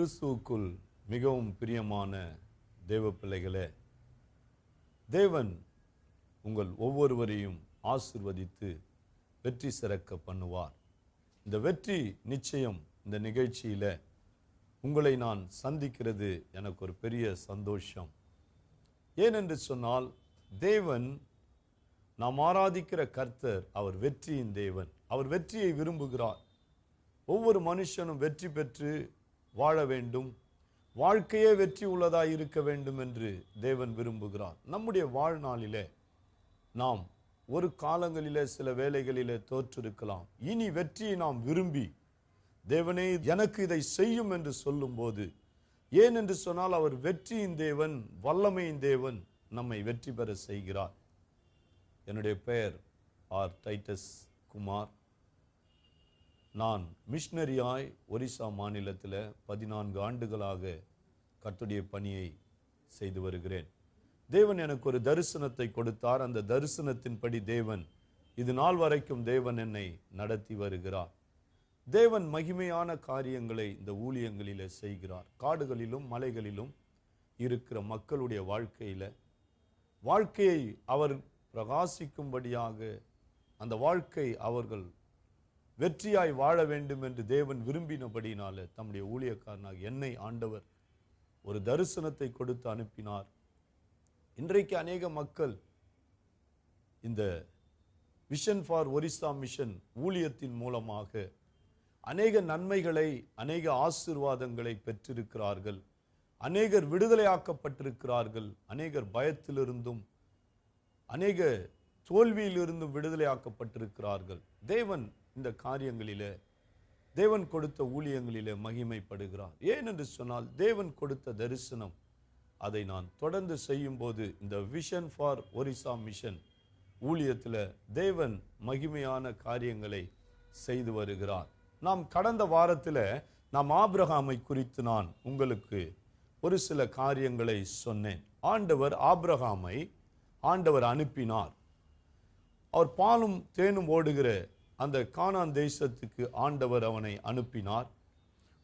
கிறிஸ்துவுக்குள் மிகவும் பிரியமான தேவ பிள்ளைகளே, தேவன் உங்கள் ஒவ்வொருவரையும் ஆசீர்வதித்து வெற்றி சிறக்க பண்ணுவார். இந்த வெற்றி நிச்சயம். இந்த நிகழ்ச்சியில உங்களை நான் சந்திக்கிறது எனக்கு ஒரு பெரிய சந்தோஷம். ஏனென்று சொன்னால், தேவன் நாம் ஆராதிக்கிற கர்த்தர் அவர் வெற்றியின் தேவன். அவர் வெற்றியை விரும்புகிறார். ஒவ்வொரு மனுஷனும் வெற்றி பெற்று வாழ வேண்டும், வாழ்க்கையே வெற்றி உள்ளதாய் இருக்க வேண்டும் என்று தேவன் விரும்புகிறார். நம்முடைய வாழ்நாளிலே நாம் ஒரு காலங்களிலே சில வேளைகளிலே தோற்றிருக்கலாம். இனி வெற்றியை நாம் விரும்பி தேவனே எனக்கு இதை செய்யும் என்று சொல்லும் போது, ஏன் என்று சொன்னால் அவர் வெற்றியின் தேவன், வல்லமையின் தேவன், நம்மை வெற்றி பெற செய்கிறார். என்னுடைய பெயர் ஆர் டைட்டஸ் குமார். நான் மிஷனரியாய் ஒரிசா மாநிலத்தில் 14 ஆண்டுகளாக கர்த்தருடைய பணியை செய்து வருகிறேன். தேவன் எனக்கு ஒரு தரிசனத்தை கொடுத்தார். அந்த தரிசனத்தின்படி தேவன் இது நாள் வரைக்கும் தேவன் என்னை நடத்தி வருகிறார். தேவன் மகிமையான காரியங்களை இந்த ஊழியங்களிலே செய்கிறார். காடுகளிலும் மலைகளிலும் இருக்கிற மக்களுடைய வாழ்க்கையை அவர் பிரகாசிக்கும்படியாக, அந்த வாழ்க்கை அவர்கள் வெற்றியாய் வாழ வேண்டும் என்று தேவன் விரும்பினபடினால தம்முடைய ஊழியக்காரனாக என்னை ஆண்டவர் ஒரு தரிசனத்தை கொடுத்து அனுப்பினார். இன்றைக்கு அநேக மக்கள் இந்த விஷன் ஃபார் ஒரிசா மிஷன் ஊழியத்தின் மூலமாக அநேக நன்மைகளை, அநேக ஆசீர்வாதங்களை பெற்றிருக்கிறார்கள். அநேகர் விடுதலையாக்கப்பட்டிருக்கிறார்கள். அநேகர் பயத்திலிருந்தும் அநேக தோல்வியிலிருந்தும் விடுதலையாக்கப்பட்டிருக்கிறார்கள். தேவன் இந்த காரியங்களிலே, தேவன் கொடுத்த ஊழியங்களிலே மகிமைப்படுகிறார். ஏனென்று சொன்னால், தேவன் கொடுத்த தரிசனம் அதை நான் தொடர்ந்து செய்யும் போது இந்த விஷன் ஃபார் ஒரிசா மிஷன் ஊழியத்தில் தேவன் மகிமையான காரியங்களை செய்து வருகிறார். நாம் கடந்த வாரத்தில் நாம் ஆபிரகாமை குறித்து நான் உங்களுக்கு ஒரு சில காரியங்களை சொன்னேன். ஆபிரகாமை ஆண்டவர் அனுப்பினார். அவர் பாலும் தேனும் ஓடுகிற அந்த கானான் தேசத்துக்கு ஆண்டவர் அவனை அனுப்பினார்.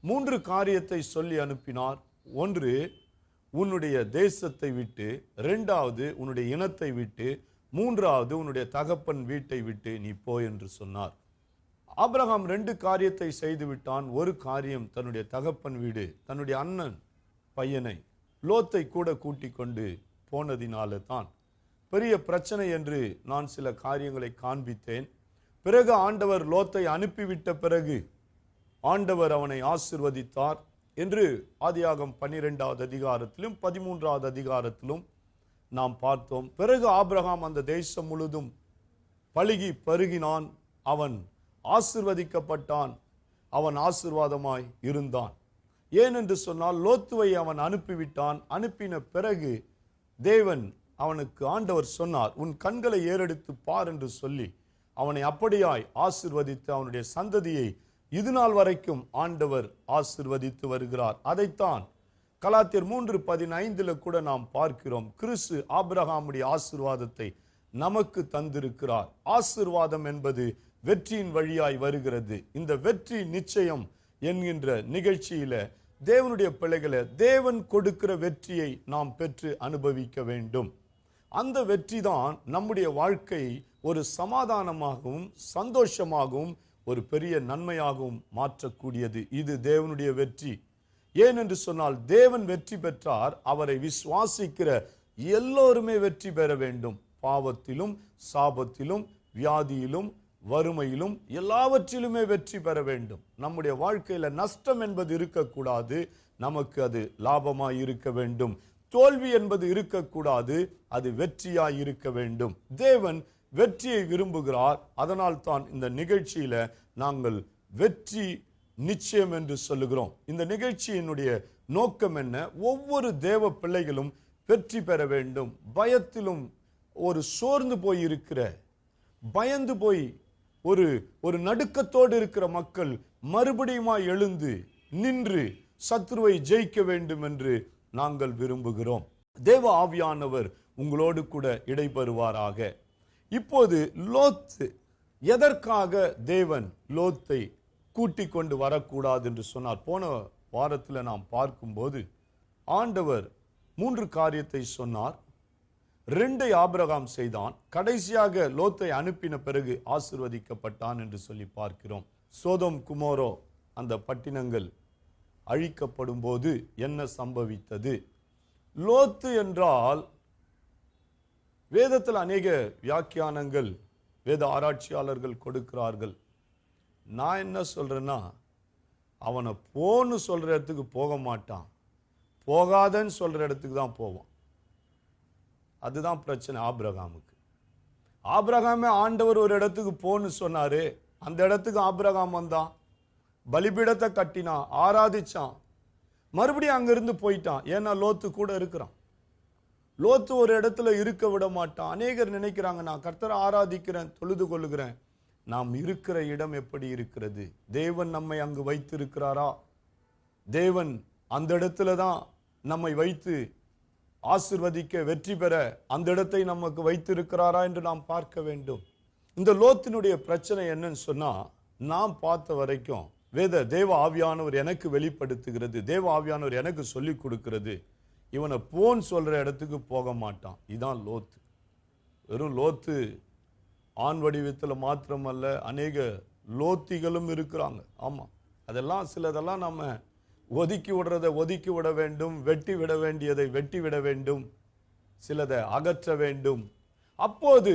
3 காரியத்தை சொல்லி அனுப்பினார். 1, உன்னுடைய தேசத்தை விட்டு, 2வது உன்னுடைய இனத்தை விட்டு, 3வது உன்னுடைய தகப்பன் வீட்டை விட்டு நீ போ என்று சொன்னார். ஆபிரகாம் 2 காரியத்தை செய்து விட்டான். ஒரு காரியம், தன்னுடைய தகப்பன் வீடு, தன்னுடைய அண்ணன் பையனை லோத்தை கூட கூட்டிக் கொண்டு போனதினால தான் பெரிய பிரச்சனை என்று நான் சில காரியங்களை காண்பித்தேன். பிறகு ஆண்டவர் லோத்தை அனுப்பிவிட்ட பிறகு ஆண்டவர் அவனை ஆசீர்வதித்தார் என்று ஆதியாகமம் 12வது அதிகாரத்திலும் 13வது அதிகாரத்திலும் நாம் பார்த்தோம். பிறகு ஆபிரகாம் அந்த தேசம் முழுதும் பலுகி பருகினான். அவன் ஆசீர்வதிக்கப்பட்டான். அவன் ஆசீர்வாதமாய் இருந்தான். ஏனென்று சொன்னால், லோத்துவை அவன் அனுப்பிவிட்டான். அனுப்பின பிறகு தேவன் அவனுக்கு ஆண்டவர் சொன்னார், உன் கண்களை ஏறெடுத்து பார் என்று சொல்லி அவனை அப்படியாய் ஆசீர்வதித்து அவனுடைய சந்ததியை இது நாள் வரைக்கும் ஆண்டவர் ஆசீர்வதித்து வருகிறார். அதைத்தான் கலாத்தியர் 3:15 கூட நாம் பார்க்கிறோம். கிறிஸ்து ஆபிரகாமுடைய ஆசீர்வாதத்தை நமக்கு தந்திருக்கிறார். ஆசீர்வாதம் என்பது வெற்றியின் வழியாய் வருகிறது. இந்த வெற்றி நிச்சயம் என்கின்ற நிகழ்ச்சியில தேவனுடைய பிள்ளைகளை, தேவன் கொடுக்கிற வெற்றியை நாம் பெற்று அனுபவிக்க வேண்டும். அந்த வெற்றி தான் நம்முடைய வாழ்க்கை ஒரு சமாதானமாகவும் சந்தோஷமாகவும் ஒரு பெரிய நன்மையாகவும் மாற்றக்கூடியது. இது தேவனுடைய வெற்றி. ஏனென்று சொன்னால், தேவன் வெற்றி பெற்றார். அவரை விசுவாசிக்கிற எல்லோருமே வெற்றி பெற வேண்டும். பாவத்திலும், சாபத்திலும், வியாதியிலும், வறுமையிலும், எல்லாவற்றிலுமே வெற்றி பெற வேண்டும். நம்முடைய வாழ்க்கையில நஷ்டம் என்பது இருக்கக்கூடாது. நமக்கு அது லாபமாய் இருக்க வேண்டும். தோல்வி என்பது இருக்கக்கூடாது. அது வெற்றியாய் இருக்க வேண்டும். தேவன் வெற்றியை விரும்புகிறார். அதனால் தான் இந்த நிகழ்ச்சியில நாங்கள் வெற்றி நிச்சயம் என்று சொல்லுகிறோம். இந்த நிகழ்ச்சியினுடைய நோக்கம் என்ன? ஒவ்வொரு தேவ பிள்ளைகளும் வெற்றி பெற வேண்டும். பயத்திலும் ஒரு சோர்ந்து போய் இருக்கிற, பயந்து போய் ஒரு நடுக்கத்தோடு இருக்கிற மக்கள் மறுபடியுமாய் எழுந்து நின்று சத்துருவை ஜெயிக்க வேண்டும் என்று நாங்கள் விரும்புகிறோம். தேவ ஆவியானவர் உங்களோடு கூட இடைபெறுவாராக. இப்போது லோத்து, எதற்காக தேவன் லோத்தை கூட்டிக் கொண்டு வரக்கூடாது என்று சொன்னார்? போன வாரத்தில் நாம் பார்க்கும்போது ஆண்டவர் 3 காரியத்தை சொன்னார். 2 ஆபிரகாம் செய்தான். கடைசியாக லோத்தை அனுப்பின பிறகு ஆசீர்வதிக்கப்பட்டான் என்று சொல்லி பார்க்கிறோம். சோதோம் குமோரோ அந்த பட்டினங்கள் அழிக்கப்படும் போது என்ன சம்பவித்தது? லோத்து என்றால் வேதத்தில் அநேக வியாக்கியானங்கள் வேத ஆராய்ச்சியாளர்கள் கொடுக்கிறார்கள். நான் என்ன சொல்றேன்னா, அவனை போன்னு சொல்ற இடத்துக்கு போக மாட்டான், போகாதன்னு சொல்ற இடத்துக்கு தான் போவான். அதுதான் பிரச்சனை ஆபிரகாமுக்கு. ஆபிரகாமே ஆண்டவர் ஒரு இடத்துக்கு போன்னு சொன்னாரு, அந்த இடத்துக்கு ஆபிரகாம் வந்தான், பலிபீடத்தை கட்டினான், ஆராதிச்சான், மறுபடியும் அங்கிருந்து போயிட்டான். ஏன்னா லோத்து கூட இருக்கிறான். லோத்து ஒரு இடத்துல இருக்க விட மாட்டான். அநேகர் நினைக்கிறாங்க, நான் கர்த்தரை ஆராதிக்கிறேன், தொழுது கொள்ளுகிறேன். நாம் இருக்கிற இடம் எப்படி இருக்கிறது? தேவன் நம்மை அங்கு வைத்திருக்கிறாரா? தேவன் அந்த இடத்துல தான் நம்மை வைத்து ஆசீர்வதிக்க, வெற்றி பெற அந்த இடத்தை நமக்கு வைத்திருக்கிறாரா என்று நாம் பார்க்க வேண்டும். இந்த லோத்தினுடைய பிரச்சனை என்னன்னு சொன்னா, நாம் பார்த்த வரைக்கும் தேவ ஆவியானவர் எனக்கு வெளிப்படுத்துகிறது, தேவ ஆவியானவர் எனக்கு சொல்லிக் கொடுக்கிறது, இவனை போன் சொல்ற இடத்துக்கு போக மாட்டான். இதான் லோத்து. வெறும் லோத்து ஆண் வடிவத்தில் மாத்திரமல்ல, அநேக லோத்திகளும் இருக்கிறாங்க. ஆமா, அதெல்லாம் சிலதெல்லாம் நம்ம ஒதுக்கி விடுறதை ஒதுக்கி விட வேண்டும், வெட்டி விட வேண்டியதை வெட்டி விட வேண்டும், சிலதை அகற்ற வேண்டும். அப்போது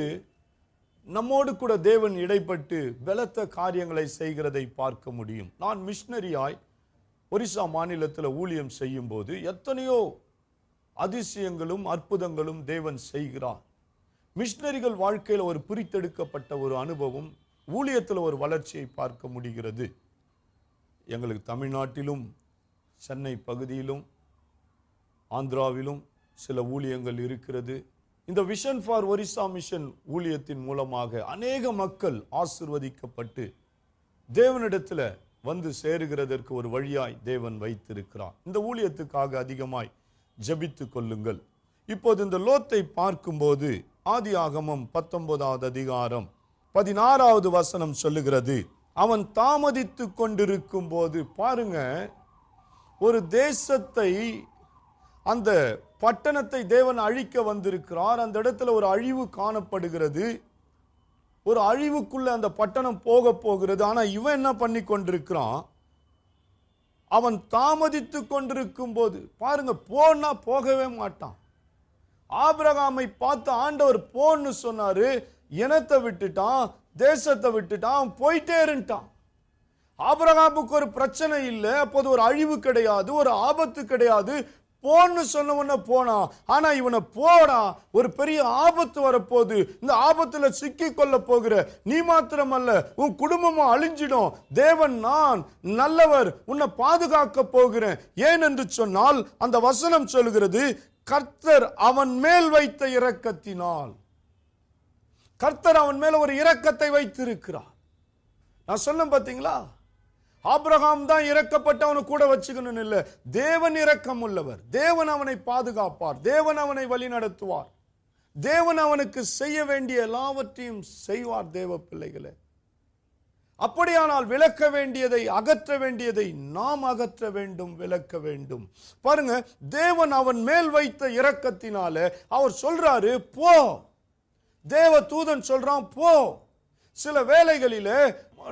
நம்மோடு கூட தேவன் இடைப்பட்டு பலத்த காரியங்களை செய்கிறதை பார்க்க முடியும். நான் மிஷனரியாய் ஒரிசா மாநிலத்தில் ஊழியம் செய்யும் போது எத்தனையோ அதிசயங்களும் அற்புதங்களும் தேவன் செய்கிறார். மிஷனரிகள் வாழ்க்கையில் ஒரு பிரித்தெடுக்கப்பட்ட ஒரு அனுபவம், ஊழியத்தில் ஒரு வளர்ச்சியை பார்க்க முடிகிறது. எங்களுக்கு தமிழ்நாட்டிலும் சென்னை பகுதியிலும் ஆந்திராவிலும் சில ஊழியங்கள் இருக்கிறது. இந்த விஷன் ஃபார் ஒரிசா மிஷன் ஊழியத்தின் மூலமாக அநேக மக்கள் ஆசீர்வதிக்கப்பட்டு தேவனிடத்தில் வந்து சேருகிறதற்கு ஒரு வழியாய் தேவன் வைத்திருக்கிறார். இந்த ஊழியத்துக்காக அதிகமாய் ஜெபித்து கொள்ளுங்கள். இப்போது இந்த லோத்தை பார்க்கும்போது ஆதியாகமம் 19வது அதிகாரம் 16வது வசனம் சொல்லுகிறது, அவன் தாமதித்து கொண்டிருக்கும் போது, பாருங்க, ஒரு தேசத்தை, அந்த பட்டணத்தை தேவன் அழிக்க வந்திருக்கிறார். அந்த இடத்துல ஒரு அழிவு காணப்படுகிறது, ஒரு அழிவுக்குள்ள அந்த பட்டணம் போக போகிறது. ஆனா இவன் என்ன பண்ணி கொண்டிருக்கிறான்? அவன் தாமதித்து கொண்டிருக்கும் போது, பாருங்க, போனா போகவே மாட்டான். ஆபிரகாமை பார்த்து ஆண்டவர் போன்னு சொன்னாரு, இனத்தை விட்டுட்டான், தேசத்தை விட்டுட்டான், போயிட்டே இருந்துட்டான். ஆபிரகாமுக்கு ஒரு பிரச்சனை இல்லை, அப்போது ஒரு அழிவு கிடையாது, ஒரு ஆபத்து கிடையாது. போன்னு சொன்ன போனா. ஆனா இவனை போடா, ஒரு பெரிய ஆபத்து வரப்போகுது, இந்த ஆபத்துல சிக்கி கொள்ள போகிற நீ மாத்திரமல்ல, உன் குடும்பமும் அழிஞ்சிடும். தேவன் நான் நல்லவர், உன்னை பாதுகாக்க போகிறேன். ஏன் என்று சொன்னால் அந்த வசனம் சொல்கிறது, கர்த்தர் அவன் மேல் வைத்த இரக்கத்தினால். கர்த்தர் அவன் மேல ஒரு இரக்கத்தை வைத்திருக்கிறார். நான் சொன்னேன் பாத்தீங்களா, ஆபிரகாம் தான் இரக்கப்பட்டவனை கூட வச்சுக்கணும் இல்ல, தேவன் இரக்கம் உள்ளவர். தேவன் அவனை பாதுகாப்பார், தேவன் அவனை வழி நடத்துவார், தேவன் அவனுக்கு செய்ய வேண்டிய எல்லாவற்றையும் செய்வார். தேவ பிள்ளைகளே, அப்படியானால் விளக்க வேண்டியதை அகற்ற வேண்டியதை நாம் அகற்ற வேண்டும், விளக்க வேண்டும். பாருங்க, தேவன் அவன் மேல் வைத்த இரக்கத்தினால அவர் சொல்றாரு போ. தேவ தூதன் சொல்றான் போ. சில வேளைகளிலே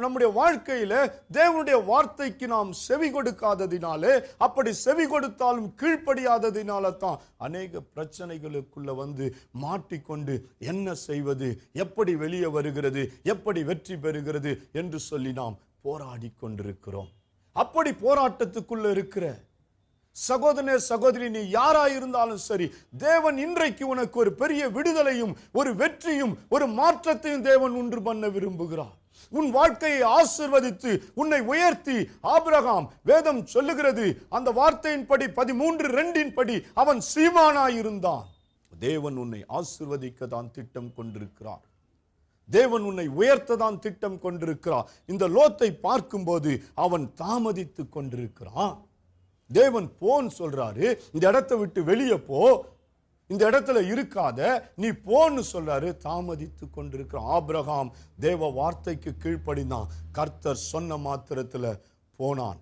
நம்முடைய வாழ்க்கையில தேவனுடைய வார்த்தைக்கு நாம் செவி கொடுக்காததினாலே, அப்படி செவி கொடுத்தாலும் கீழ்ப்படியாததினால தான் அநேக பிரச்சனைகளுக்குள்ள வந்து மாட்டிக்கொண்டு என்ன செய்வது, எப்படி வெளியே வருகிறது, எப்படி வெற்றி பெறுகிறது என்று சொல்லி நாம் போராடி கொண்டிருக்கிறோம். அப்படி போராட்டத்துக்குள்ள இருக்கிற சகோதரனே, சகோதரி, நீ யாராயிருந்தாலும் சரி, தேவன் இன்றைக்கு உனக்கு ஒரு பெரிய விடுதலையும் ஒரு வெற்றியும் ஒரு மாற்றத்தையும் தேவன் உண்டு பண்ண விரும்புகிறார். உன் வாழ்க்கையை ஆசீர்வதித்து உன்னை உயர்த்தி, ஆபிரகாம் வேதம் சொல்லுகிறது அந்த வார்த்தையின்படி 13:2 படி அவன் சீமானாயிருந்தான். தேவன் உன்னை ஆசீர்வதிக்க தான் திட்டம் கொண்டிருக்கிறார். தேவன் உன்னை உயர்த்ததான் திட்டம் கொண்டிருக்கிறார். இந்த லோத்தை பார்க்கும்போது அவன் தாமதித்து கொண்டிருக்கிறான். தேவன் போன்னு சொல்றாரு, இந்த இடத்தை விட்டு வெளியே போ, இந்த இடத்துல இருக்காத, நீ போன்னு சொல்றாரு, தாமதித்து கொண்டிருக்கிற. ஆபிரகாம் தேவ வார்த்தைக்கு கீழ்ப்படிந்தான். கர்த்தர் சொன்ன மாத்திரத்துல போனான்.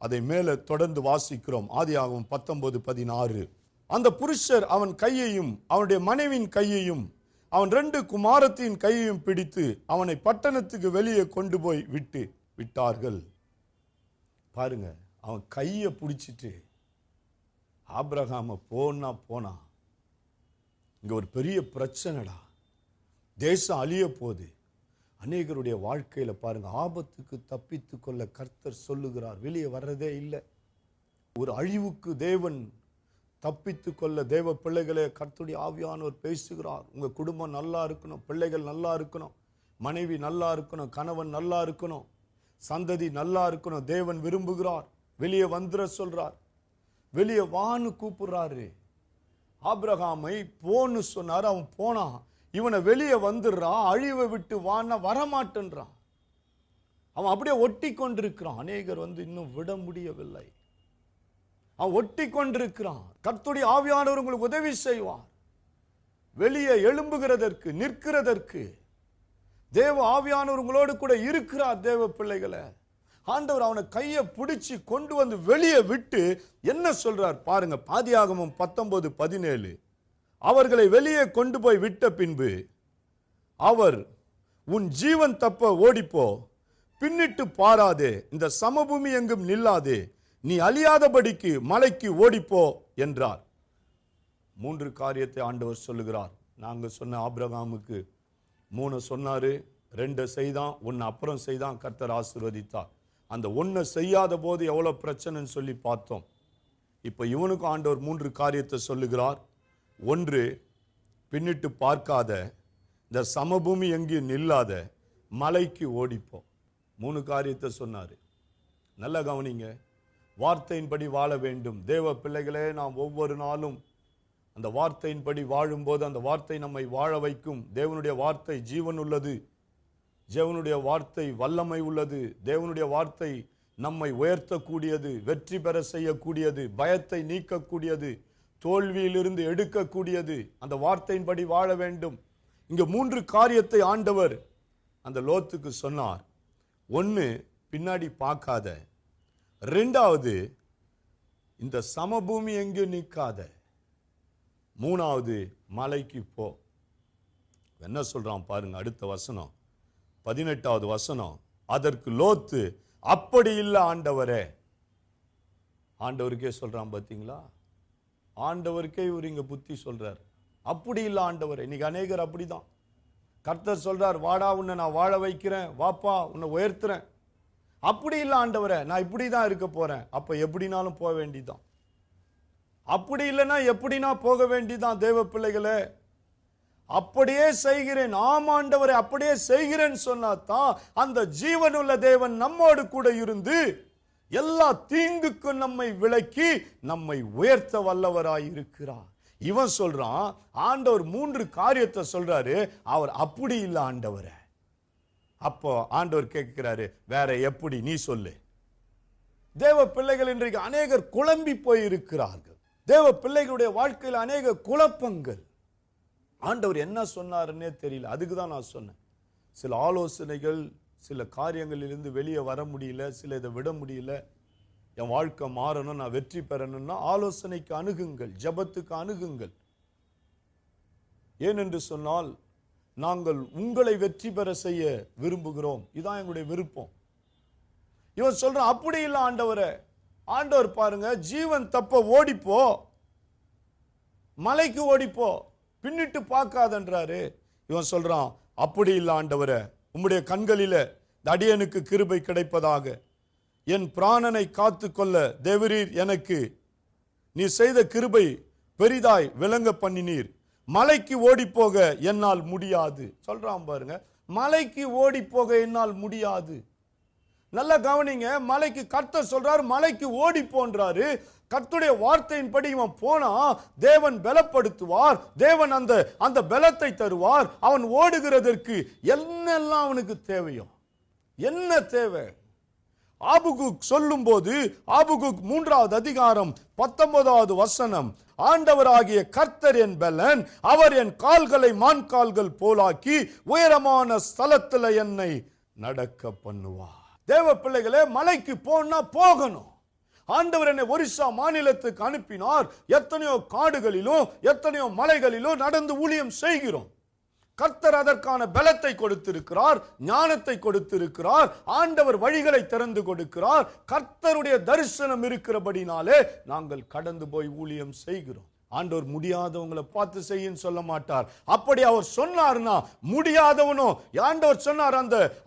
அதை மேல தொடர்ந்து வாசிக்கிறோம். ஆதியாகமம் 19:16. அந்த புருஷர் அவன் கையையும் அவனுடைய மனைவியின் கையையும் அவன் 2 குமாரத்தின் கையையும் பிடித்து அவனை பட்டணத்துக்கு வெளியே கொண்டு போய் விட்டார்கள். பாருங்க, அவன் கையை பிடிச்சிட்டு ஆபிரகாம போனா இங்க ஒரு பெரிய பிரச்சனைடா, தேசம் அழிய போகுது. அநேகருடைய வாழ்க்கையில பாருங்க, ஆபத்துக்கு தப்பித்து கொள்ள கர்த்தர் சொல்லுகிறார், வெளியே வர்றதே இல்லை. ஒரு அழிவுக்கு தேவன் தப்பித்து கொள்ள தேவ பிள்ளைகளே கர்த்தருடைய ஆவியானவர் பேசுகிறார். உங்க குடும்பம் நல்லா இருக்கணும், பிள்ளைகள் நல்லா இருக்கணும், மனைவி நல்லா இருக்கணும், கணவன் நல்லா இருக்கணும், சந்ததி நல்லா இருக்கணும். தேவன் விரும்புகிறார். வெளியே வந்துட சொல்றார், வெளியே வான்னு கூப்பிடுறாரு. ஆபிரகாமை போன்னு சொன்னார், அவன் போனான். இவனை வெளியே வந்துடுறான், அழிவை விட்டு வான்னா வரமாட்டேன்றான். அவன் அப்படியே ஒட்டி கொண்டிருக்கிறான். அநேகர் இன்னும் விட முடியவில்லை. அவன் ஒட்டி கொண்டிருக்கிறான். கர்த்தருடைய ஆவியானவர் உங்களுக்கு உதவி செய்வார். வெளியே எழும்புகிறதற்கு, நிற்கிறதற்கு தேவ ஆவியானவர் உங்களோடு கூட இருக்கிறார். தேவ பிள்ளைகளை ஆண்டவர் அவனை கையை பிடிச்சி கொண்டு வந்து வெளியே விட்டு என்ன சொல்றார் பாருங்க. ஆதியாகமம் 19:17. அவர்களை வெளியே கொண்டு போய் விட்ட பின்பு அவர், உன் ஜீவன் தப்ப ஓடிப்போ, பின்னிட்டு பாராதே, இந்த சமபூமி எங்கும் நில்லாதே, நீ அழியாதபடிக்கு மலைக்கு ஓடிப்போ என்றார். 3 காரியத்தை ஆண்டவர் சொல்லுகிறார். நாங்க சொன்ன ஆபிரகாமுக்கு 3 சொன்னாரு, 2 செய்தான், 1 அப்புறம் செய்தான், கர்த்தர் ஆசீர்வதித்தார். அந்த 1 செய்யாத போது எவ்வளவு பிரச்சனைன்னு சொல்லி பார்த்தோம். இப்ப இவனுக்கும் ஆண்டவர் 3 காரியத்தை சொல்லுகிறார். 1, பின்னிட்டு பார்க்காத, இந்த சமபூமி எங்கேயும் நில்லாத, மலைக்கு ஓடிப்போ. 3 காரியத்தை சொன்னாரு. நல்ல கவனிங்க, வார்த்தையின்படி வாழ வேண்டும். தேவ பிள்ளைகளே, நாம் ஒவ்வொரு நாளும் அந்த வார்த்தையின்படி வாழும்போது அந்த வார்த்தை நம்மை வாழ வைக்கும். தேவனுடைய வார்த்தை ஜீவன் உள்ளது, தேவனுடைய வார்த்தை வல்லமை உள்ளது, தேவனுடைய வார்த்தை நம்மை உயர்த்தக்கூடியது, வெற்றி பெற செய்யக்கூடியது, பயத்தை நீக்கக்கூடியது, தோல்வியிலிருந்து எடுக்கக்கூடியது. அந்த வார்த்தையின்படி வாழ வேண்டும். இங்க 3 காரியத்தை ஆண்டவர் அந்த லோத்துக்கு சொன்னார். 1, பின்னாடி பார்க்காத. 2வது, இந்த சமபூமி எங்கேயும் நிற்காத. 3வது, மலைக்கு போ. என்ன சொல்றான் பாருங்க, அடுத்த வசனம் 18வது வசனம். அதற்கு லோத்து, அப்படி இல்லை ஆண்டவரே. ஆண்டவருக்கே சொல்றான் பாத்தீங்களா, ஆண்டவருக்கே இவர் இங்க புத்தி சொல்றார். அப்படி இல்லை ஆண்டவரே. இன்னைக்கு அநேகர் அப்படிதான். கர்த்தர் சொல்றார், வாடா, உன்னை நான் வாழ வைக்கிறேன், வாப்பா, உன்னை உயர்த்துறேன். அப்படி இல்லை ஆண்டவரே, நான் இப்படிதான் இருக்க போறேன். அப்ப எப்படினாலும் போக வேண்டிதான். அப்படி இல்லைன்னா எப்படினா போக வேண்டிதான். தேவ பிள்ளைகளே, அப்படியே செய்கிறேன், ஆமாண்டவரே அப்படியே செய்கிறேன் சொன்னாதான் அந்த ஜீவனுள்ள தேவன் நம்மோடு கூட இருந்து எல்லா தீங்குக்கும் நம்மை விலக்கி நம்மை உயர்த்த வல்லவராய் இருக்கிறார். இவன் சொல்றான், ஆண்டவர் 3 காரியத்தை சொல்றாரு, அவர் அப்படி இல்லை ஆண்டவரே. அப்போ ஆண்டவர் கேட்கிறாரு, வேற எப்படி, நீ சொல்லு. தேவ பிள்ளைகள் இன்றைக்கு அநேகர் குழம்பி போய் இருக்கிறார்கள். தேவ பிள்ளைகளுடைய வாழ்க்கையில் அநேக குழப்பங்கள். ஆண்டவர் என்ன சொன்னாருன்னே தெரியல. அதுக்கு தான் நான் சொன்னேன், சில ஆலோசனைகள், சில காரியங்களிலிருந்து வெளியே வர முடியல, சில இதை விட முடியல. என் வாழ்க்கை மாறணும், நான் வெற்றி பெறணும்னா ஆலோசனைக்கு அணுகுங்கள், ஜெபத்துக்கு அணுகுங்கள். ஏனென்று சொன்னால் நாங்கள் உங்களை வெற்றி பெற செய்ய விரும்புகிறோம். இதான் எங்களுடைய விருப்பம். இவன் சொல்றான், அப்படி இல்லை ஆண்டவரே. ஆண்டவர் பாருங்க, ஜீவன் தப்ப ஓடிப்போ, மலைக்கு ஓடிப்போ, பின்னிட்டு பார்க்காதன்றாரு. இவன் சொல்றான், அப்படி இல்லை ஆண்டவரே, உம்முடைய கண்களில அடியனுக்கு கிருபை கிடைப்பதாக, என் பிராணனை காத்து கொள்ள தேவரீர் எனக்கு நீ செய்த கிருபை பெரிதாய் விளங்க பண்ணினீர். மலைக்கு ஓடி போக என்னால் முடியாது சொல்றான் பாருங்க. மலைக்கு ஓடி போக என்னால் முடியாது. நல்ல கவனிங்க, மலைக்கு கர்த்தர் சொல்றாரு, மலைக்கு ஓடி போன்றாரு. கர்த்தருடைய வார்த்தையின்படி இவன் போனா தேவன் பலப்படுத்துவார், தேவன் அந்த பலத்தை தருவார். அவன் ஓடுகிறதற்கு என்னெல்லாம் அவனுக்கு தேவையோ, என்ன தேவை. ஆபகுக் சொல்லும் போது, ஆபகுக் 3வது அதிகாரம் 19வது வசனம், ஆண்டவராகிய கர்த்தர் என் பலன், அவர் என் கால்களை மான் கால்கள் போலாக்கி உயரமான ஸ்தலத்தில் என்னை நடக்க பண்ணுவார். தேவ பிள்ளைகளே, மலைக்கு போனா போகணும். ஆண்டவர் என்னை ஒரிசா மாநிலத்துக்கு அனுப்பினார். எத்தனையோ காடுகளிலும் எத்தனையோ மலைகளிலும் நடந்து ஊழியம் செய்கிறோம். கர்த்தர் அதற்கான பலத்தை கொடுத்திருக்கிறார், ஞானத்தை கொடுத்திருக்கிறார். ஆண்டவர் வழிகளை திறந்து கொடுக்கிறார். கர்த்தருடைய தரிசனம் இருக்கிறபடினாலே நாங்கள் கடந்து போய் ஊழியம் செய்கிறோம். ஆண்டவர் முடியாதவங்களை பார்த்து செய்யன்னு சொல்ல மாட்டார். அப்படி அவர் சொன்னார்னா முடியாதவனோ, ஆண்டவர் சொன்னார்,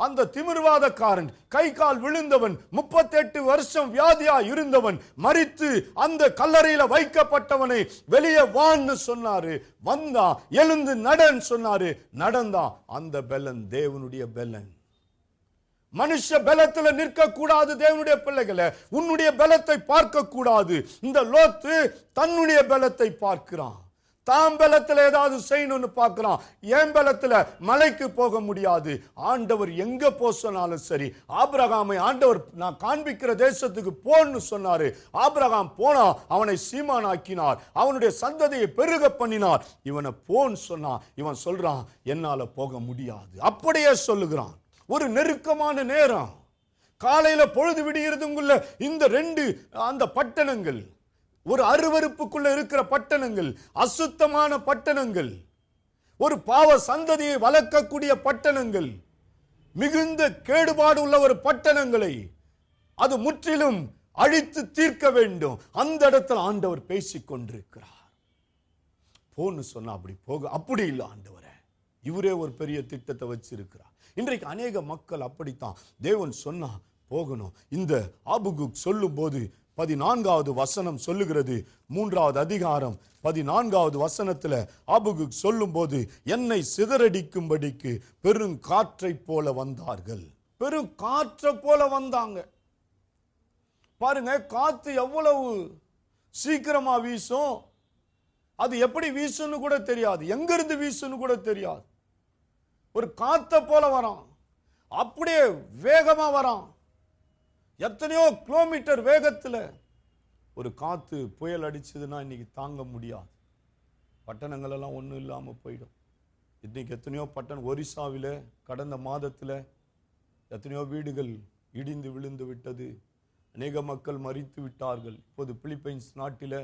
அந்த திமிர்வாதக்காரன், கை கால் விழுந்தவன், 38 வருஷம் வியாதியா இருந்தவன், மரித்து அந்த கல்லறையில வைக்கப்பட்டவனை வெளியே வான்னு சொன்னாரு. வந்தா, எழுந்து நடன்னு சொன்னாரு, நடந்தான். அந்த பெலன் தேவனுடைய பெலன். மனுஷ பலத்துல நிற்க கூடாது. தேவனுடைய பிள்ளைகளை, உன்னுடைய பலத்தை பார்க்க கூடாது. இந்த லோத்து தன்னுடைய பலத்தை பார்க்கிறான். தாம் பலத்துல ஏதாவது செய்யணும்னு பார்க்கிறான். என் பலத்துல மலைக்கு போக முடியாது. ஆண்டவர் எங்க போ சொன்னாலும் சரி, ஆபிரகாமை ஆண்டவர் நான் காண்பிக்கிற தேசத்துக்கு போன்னு சொன்னாரு. ஆபிரகாம் போனா, அவனை சீமானாக்கினார், அவனுடைய சந்ததியை பெருக பண்ணினார். இவனை போன்னு சொன்னா, இவன் சொல்றான் என்னால போக முடியாது. அப்படியே சொல்லுகிறான். ஒரு நெருக்கமான நேரம், காலையில பொழுது விடுகிறதுக்குள்ள இந்த 2 அந்த பட்டணங்கள், ஒரு அருவருப்புக்குள்ள இருக்கிற பட்டணங்கள், அசுத்தமான பட்டணங்கள், ஒரு பாவ சந்ததியை வளர்க்கக்கூடிய பட்டணங்கள், மிகுந்த கேடுபாடு உள்ள ஒரு பட்டணங்களை அது முற்றிலும் அழித்து தீர்க்க வேண்டும். அந்த இடத்துல ஆண்டவர் பேசிக் கொண்டிருக்கிறார். போன்னு சொன்னா அப்படி போக, அப்படி இல்லை ஆண்டவரே, இவரே ஒரு பெரிய திட்டத்தை வச்சிருக்கிறார். இன்றைக்கு அநேக மக்கள் அப்படித்தான். தேவன் சொன்னா போகணும். இந்த ஆபகுக் சொல்லும் போது 14வது வசனம் சொல்லுகிறது, 3வது அதிகாரம் 14வது வசனத்துல ஆபகுக் சொல்லும் போது, என்னை சிதறடிக்கும்படிக்கு பெரும் காற்றை போல வந்தார்கள். பெரும் காற்றை போல வந்தாங்க. பாருங்க, காத்து எவ்வளவு சீக்கிரமா வீசும். அது எப்படி வீசுன்னு கூட தெரியாது, எங்கிருந்து வீசுன்னு கூட தெரியாது. ஒரு காத்த போல வரான், அப்படியே வேகமா வரான். எத்தனையோ கிலோமீட்டர் வேகத்துல ஒரு காத்து புயல் அடிச்சதுன்னா இன்னைக்கு தாங்க முடியாது. பட்டணங்கள் எல்லாம் ஒன்றும் இல்லாம போயிடும். இன்னைக்கு எத்தனையோ பட்டணம், ஒரிசாவில கடந்த மாதத்துல எத்தனையோ வீடுகள் இடிந்து விழுந்து விட்டது. அநேக மக்கள் மரித்து விட்டார்கள். இப்போது பிலிப்பைன்ஸ் நாட்டில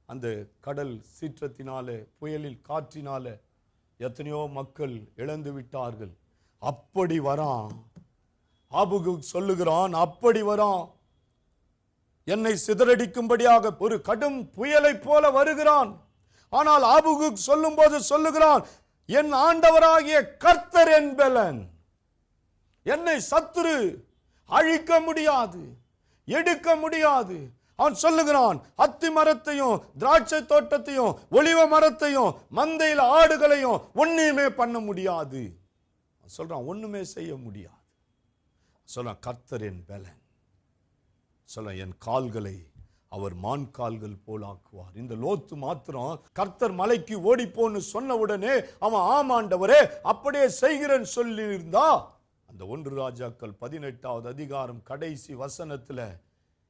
அந்த கடல் சீற்றத்தினால, புயலில் காற்றினால எத்தனையோ மக்கள் இழந்து விட்டார்கள். அப்படி வரான் ஆபகுக் சொல்லுகிறான், அப்படி வரான், என்னை சிதறடிக்கும்படியாக ஒரு கடும் புயலை போல வருகிறான். ஆனால் ஆபகுக் சொல்லும் போது சொல்லுகிறான், என் ஆண்டவராகிய கர்த்தர் என் பெலன். என்னை சத்துரு அழிக்க முடியாது, எடுக்க முடியாது. அவன் சொல்லுகிறான், அத்தி மரத்தையும் திராட்சை தோட்டத்தையும் ஒலிவ மரத்தையும் மந்தையில் ஆடுகளையும் ஒண்ணுமே பண்ண முடியாது. சொல்றான், ஒண்ணுமே செய்ய முடியாது. சொல்றான், கர்த்தர் என் பெலன். சொல்ல, என் கால்களை அவர் மான் கால்கள் போலாக்குவார். இந்த லோத்து மாத்திரம் கர்த்தர் மலைக்கு ஓடிப்போன்னு சொன்ன உடனே அவன் ஆமாண்டவரே அப்படியே செய்கிறேன்னு சொல்லி இருந்தா, அந்த 1 ராஜாக்கள் 18வது அதிகாரம் கடைசி வசனத்துல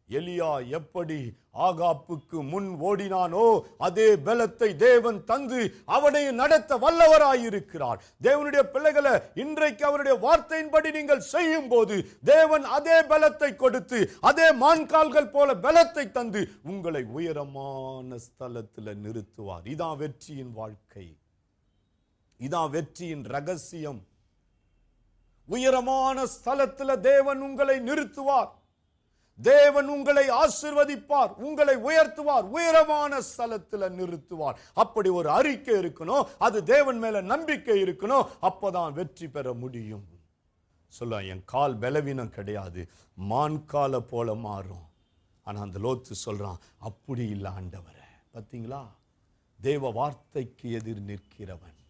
எலியா எப்படி ஆகாப்புக்கு முன் ஓடினானோ அதே பலத்தை தேவன் தந்து அவனை நடத்த வல்லவராயிருக்கிறார். தேவனுடைய பிள்ளைகளை, இன்றைக்கு அவருடைய வார்த்தையின்படி நீங்கள் செய்யும் போது தேவன் அதே பலத்தை கொடுத்து, அதே மான்கால்கள் போல பலத்தை தந்து உங்களை உயரமான ஸ்தலத்தில் நிறுத்துவார். இதான் வெற்றியின் வாழ்க்கை, இதான் வெற்றியின் ரகசியம். உயரமான ஸ்தலத்தில் தேவன் உங்களை நிறுத்துவார். தேவன் உங்களை ஆசீர்வதிப்பார், உங்களை உயர்த்துவார், உயரமான ஸ்தலத்தில் நிறுத்துவார். அப்படி ஒரு அறிக்கை இருக்கணும், அது தேவன் மேல நம்பிக்கை இருக்கணும். அப்பதான் வெற்றி பெற முடியும். சொல்ல, என் கால் பலவீனம் கிடையாது, மான் காலை போல மாறும். ஆனா அந்த லோத்து சொல்றான், அப்படி இல்லை ஆண்டவரே. பார்த்தீங்களா, தேவ வார்த்தைக்கு எதிர் நிற்கிறவன்.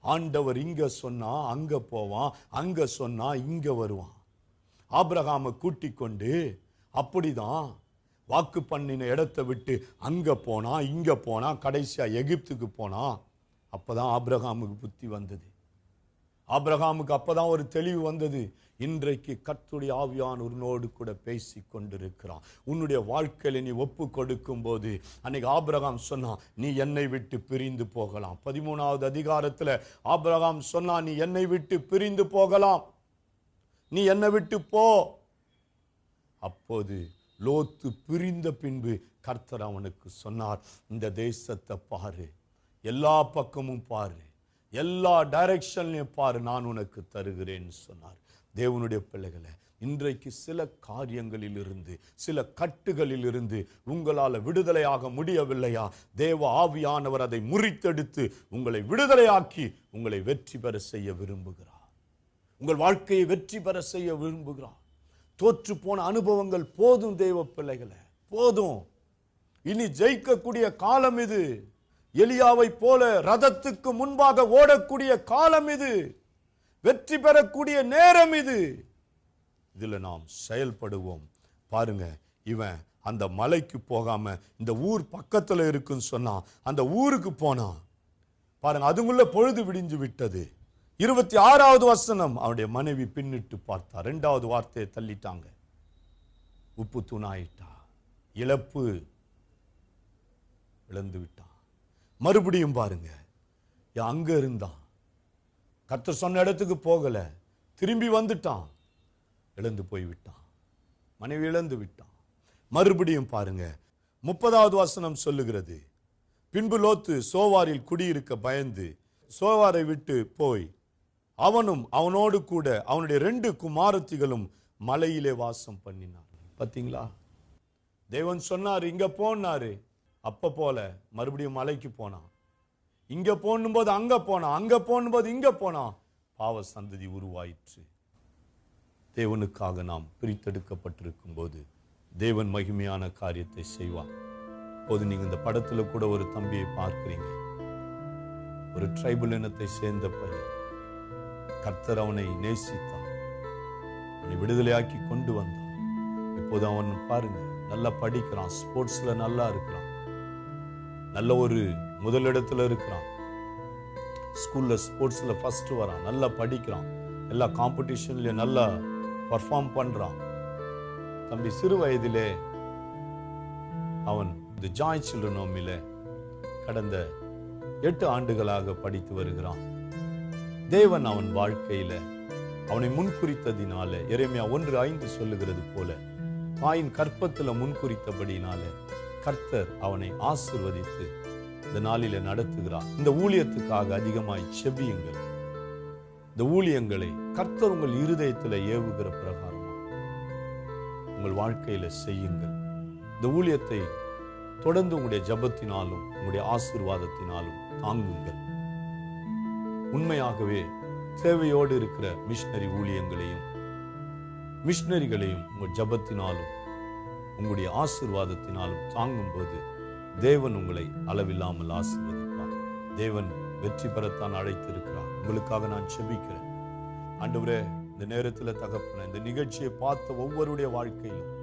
ஆண்டவர் இங்க சொன்னா அங்க போவான், அங்க சொன்னா இங்க வருவான். ஆபிரகாமை கூட்டிக் கொண்டு அப்படிதான் வாக்கு பண்ணின இடத்தை விட்டு அங்க போனா இங்க போனா, கடைசியா எகிப்துக்கு போனா. அப்பதான் ஆபிரகாமுக்கு புத்தி வந்தது. ஆபிரகாமுக்கு அப்பதான் ஒரு தெளிவு வந்தது. இன்றைக்கு கர்த்தருடைய ஆவியானவரோடு கூட பேசி கொண்டிருக்கிறான். உன்னுடைய வாழ்க்கையில நீ ஒப்பு கொடுக்கும் போது, அன்னைக்கு ஆபிரகாம் சொன்னா, நீ என்னை விட்டு பிரிந்து போகலாம். 13வது அதிகாரத்துல ஆபிரகாம் சொன்னா, நீ என்னை விட்டு பிரிந்து போகலாம், நீ என்னை விட்டு போ. அப்போது லோத்து பிரிந்த பின்பு கர்த்தர் அவனுக்கு சொன்னார், இந்த தேசத்தை பாரு, எல்லா பக்கமும் பாரு, எல்லா டைரக்ஷன்லையும் பாரு, நான் உனக்கு தருகிறேன்னு சொன்னார். தேவனுடைய பிள்ளைகளை, இன்றைக்கு சில காரியங்களில் இருந்து, சில கட்டுகளில் இருந்து உங்களால் விடுதலையாக முடியவில்லையா? தேவ ஆவியானவர் அதை முறித்தெடுத்து உங்களை விடுதலையாக்கி உங்களை வெற்றி பெற செய்ய விரும்புகிறார். உங்கள் வாழ்க்கையை வெற்றி பெற செய்ய விரும்புகிறார். தோற்று போன அனுபவங்கள் போதும் தேவ பிள்ளைகளை, போதும். இனி ஜெயிக்கக்கூடிய காலம் இது. எலியாவை போல ரதத்துக்கு முன்பாக ஓடக்கூடிய காலம் இது. வெற்றி பெறக்கூடிய நேரம் இது. இதுல நாம் செயல்படுவோம். பாருங்க, இவன் அந்த மலைக்கு போகாம இந்த ஊர் பக்கத்துல இருக்குன்னு சொன்னா அந்த ஊருக்கு போனான். பாருங்க, அதுக்குள்ள பொழுது விடிஞ்சு விட்டது. 26வது வசனம், அவனுடைய மனைவி பின்னிட்டு பார்த்தா. 2வது வார்த்தையை தள்ளிட்டாங்க. உப்பு தூணாயிட்டா, இழப்பு இழந்து விட்டான். மறுபடியும் பாருங்க, அங்க இருந்தான், கர்த்தர் சொன்ன இடத்துக்கு போகல, திரும்பி வந்துட்டான், இழந்து போய்விட்டான், மனைவி இழந்து விட்டான். மறுபடியும் பாருங்க, 30வது வசனம் சொல்லுகிறது, பின்பு லோத்து சோவாரில் குடியிருக்க பயந்து சோவாரை விட்டு போய் அவனும் அவனோடு கூட அவனுடைய 2 குமாரத்திகளும் மலையிலே வாசம் பண்ணினார். பாத்தீங்களா, தேவன் சொன்னார் இங்க போனாரு, அப்ப போல மறுபடியும் மலைக்கு போனான். இங்க போனும் போது அங்க போனான், அங்க போனும் போது இங்க போனான். பாவ சந்ததி உருவாயிற்று. தேவனுக்காக நாம் பிரித்தெடுக்கப்பட்டிருக்கும் போது தேவன் மகிமையான காரியத்தை செய்வார். போது நீங்க இந்த படத்துல கூட ஒரு தம்பியை பார்க்கிறீங்க, ஒரு ட்ரைபல் இனத்தை சேர்ந்த பையன். கர்த்தர் அவனை நேசித்தார், அவனை விடுதலையாக்கி கொண்டு வந்தார். இப்போது அவன் பாருங்க, நல்லா படிக்கிறான், ஸ்போர்ட்ஸ்ல நல்லா இருக்கிறான், நல்ல ஒரு முதலிடத்துல இருக்கிறான், ஸ்கூல்ல ஸ்போர்ட்ஸ்ல ஃபர்ஸ்ட் வரான், நல்லா படிக்கிறான், எல்லா காம்படிஷன்ல நல்லா பர்ஃபார்ம் பண்றான். தம்பி சிறு வயதிலே அவன் இந்த ஜாய் சில்ட்ரன் ஹோமில கடந்த 8 ஆண்டுகளாக படித்து வருகிறான். தேவன் அவன் வாழ்க்கையில அவனை முன்குறித்ததினால, எரேமியா 1:5 சொல்லுகிறது போல, தாயின் கற்பத்துல முன்குறித்தபடினால கர்த்தர் அவனை ஆசீர்வதித்து இந்த நாளில நடத்துகிறார். இந்த ஊழியத்துக்காக அதிகமாய் செபியுங்கள். இந்த ஊழியங்களை கர்த்தர் உங்கள் இருதயத்தில் ஏவுகிற பிரகாரமா உங்கள் வாழ்க்கையில செய்யுங்கள். இந்த ஊழியத்தை தொடர்ந்து உங்களுடைய ஜபத்தினாலும் உங்களுடைய ஆசீர்வாதத்தினாலும் தாங்குங்கள். உண்மையாகவே தேவையோடு இருக்கிற மிஷனரி ஊழியங்களையும் மிஷனரிகளையும் உங்கள் ஜபத்தினாலும் உங்களுடைய ஆசீர்வாதத்தினாலும் தாங்கும் போது தேவன் உங்களை அளவில்லாமல் ஆசீர்வதிப்பார். தேவன் வெற்றி பெறத்தான் அழைத்திருக்கிறார். உங்களுக்காக நான் செபிக்கிறேன். ஆண்டவரே, இந்த நேரத்தில் தகப்பன இந்த நிகழ்ச்சியை பார்த்த ஒவ்வொருடைய வாழ்க்கையிலும்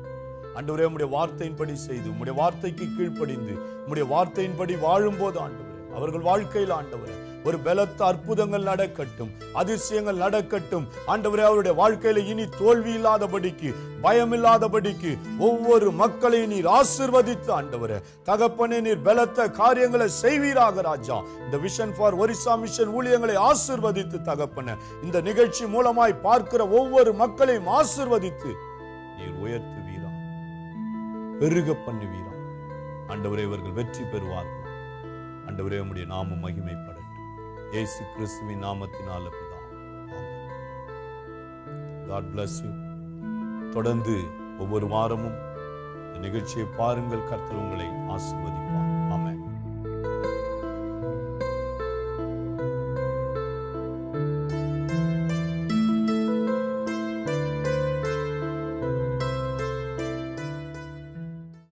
ஆண்டவரே, உம்முடைய வார்த்தையின்படி செய்து உம்முடைய வார்த்தைக்கு கீழ்ப்படிந்து உம்முடைய வார்த்தையின்படி வாழும்போது ஆண்டவரே, அவர்கள் வாழ்க்கையில் ஆண்டவரே ஒரு பலத்த அற்புதங்கள் நடக்கட்டும், அதிசயங்கள் நடக்கட்டும். ஆண்டவரே, அவருடைய வாழ்க்கையில இனி தோல்வி இல்லாதபடிக்கு, பயம் இல்லாதபடிக்கு ஒவ்வொரு மக்களையும் நீர் ஆசீர்வதித்து ஆண்டவரே தகப்பனே, நீர் பலத்த காரியங்களை செய்வீராக ராஜா. இந்த விஷன் ஃபார் ஒரிசா மிஷன் ஊழியங்களை ஆசீர்வதித்து தகப்பனே, இந்த நிகழ்ச்சி மூலமாய் பார்க்கிற ஒவ்வொரு மக்களையும் ஆசீர்வதித்து நீர் உயர்த்துவீரா, பெருக பண்ணுவீரா. ஆண்டவரே, இவர்கள் வெற்றி பெறுவார்கள். ஆண்டவரே, உம்முடைய நாமம் மகிமைப்படட்டும். இயேசு கிறிஸ்துவின் நாமத்தினால பிதாவே, ஆமென். God bless you. தொடர்ந்து ஒவ்வொரு வாரமும் இந்த நிகழ்ச்சியை பாருங்கள். கர்த்தர் உங்களை ஆசீர்வதிப்பார்.